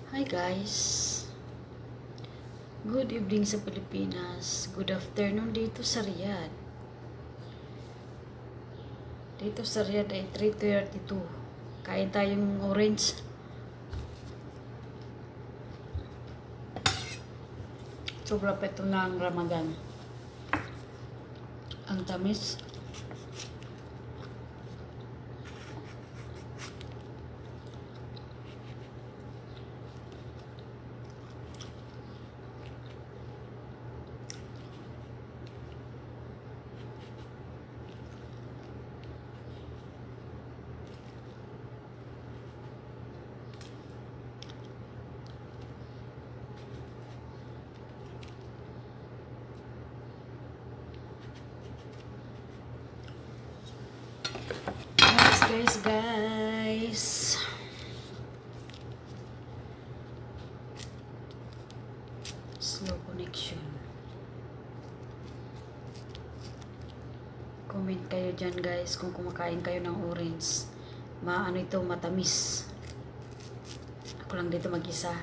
Hi guys, good evening sa Pilipinas, good afternoon dito sa Riyadh. Dito sa Riyadh ay 3:32. Kain tayong orange. Sobra pa ito ng Ramadan. Ang tamis. Guys. Slow connection. Comment kayo dyan guys kung kumakain kayo ng orange. Maano ito, matamis. Ako lang dito mag-isa.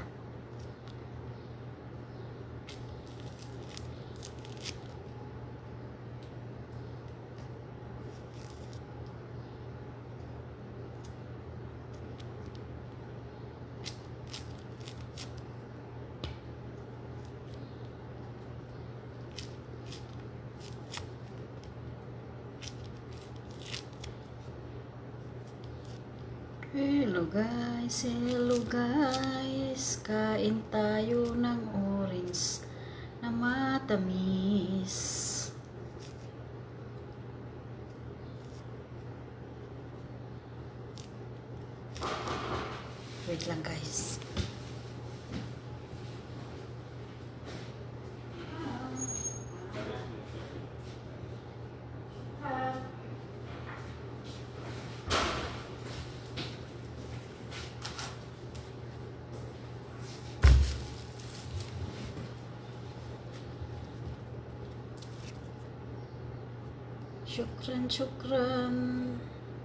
Hello guys, kain tayo ng orange na matamis. Wait lang guys. Shukran.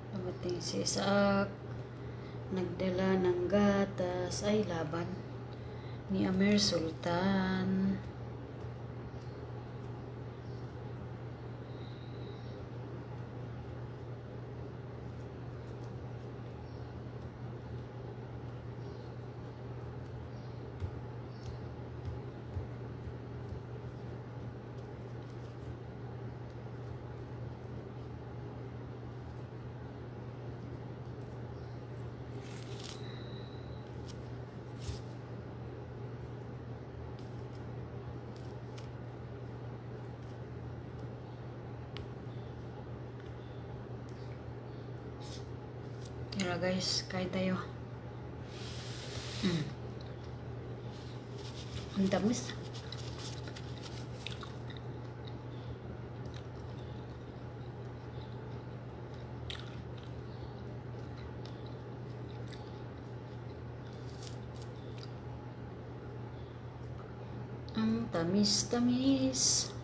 Dumating si Isaac. Nagdala ng gatas ay laban ni Amir Sultan. Tara guys, kain tayo. Ang tamis. Ang tamis-tamis.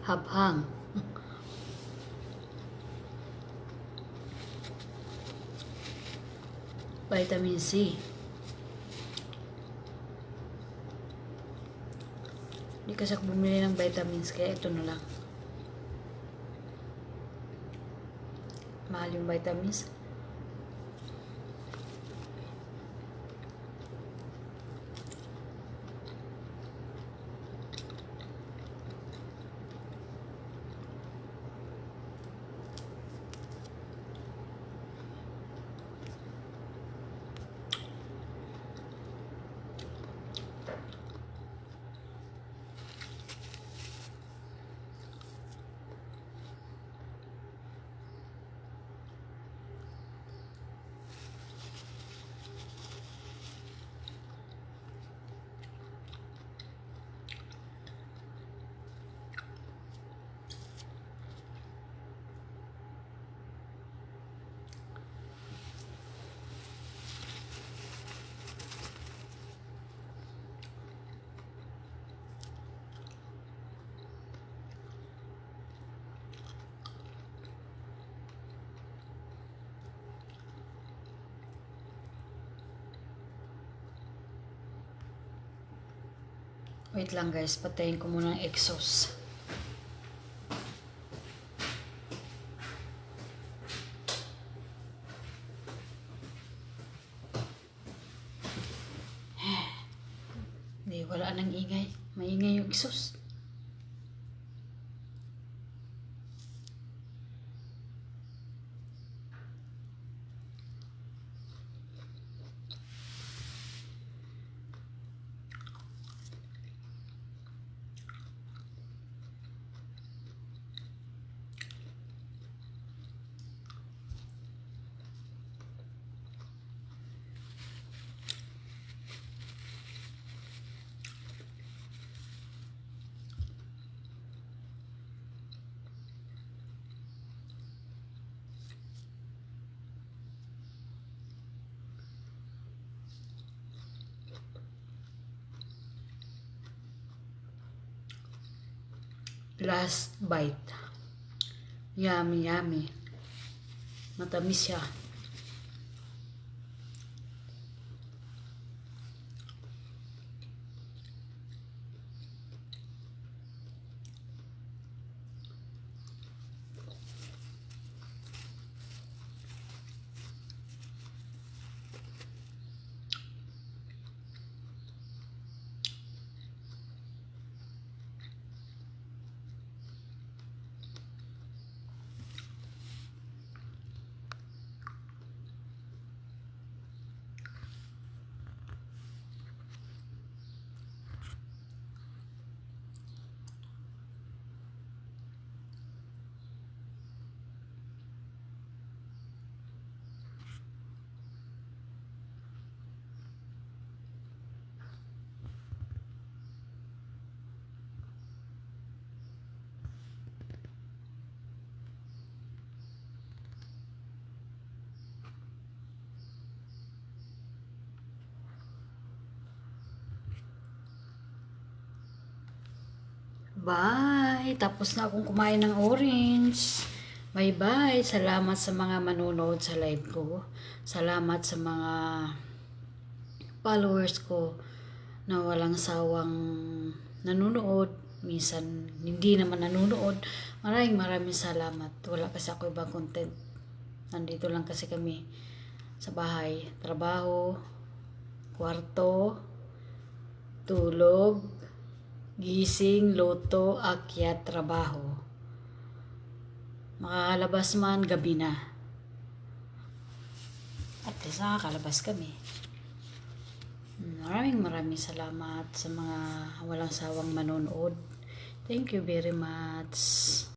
Habhang. Vitamin C. Hindi kasi ako bumili ng vitamins, kaya ito na lang. Mahal yung vitamins. Wait lang guys, patayin ko muna ang exhaust. Hindi, wala nang ingay. Maingay yung exhaust. Last bite. Yummy, yummy. Matamis siya. Bye! Tapos na akong kumain ng orange. Bye-bye! Salamat sa mga manonood sa live ko. Salamat sa mga followers ko na walang sawang nanonood. Minsan hindi naman nanonood. Maraming salamat. Wala kasi ako ibang content. Nandito lang kasi kami sa bahay. Trabaho, kwarto, tulog, gising, luto, akyat, trabaho. Makakalabas man, gabi na. At least nakakalabas kami. Maraming salamat sa mga walang sawang manonood. Thank you very much.